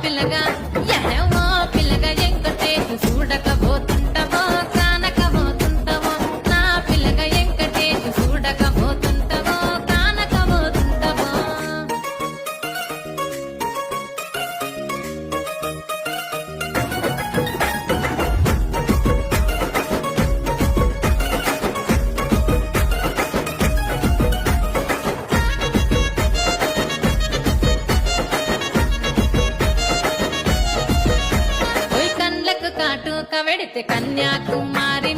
పిల్లగా యహో పిల్లగా వెంకటేశు చూడకపోతుంటావో కానకపోతుంటావో నా పిల్లగా వెంకటేశు చూడకపోతుంటావో కానకపోతుంటావో ఓయ్ కండ్లకు కాటుక వెడితే కన్యాకుమారి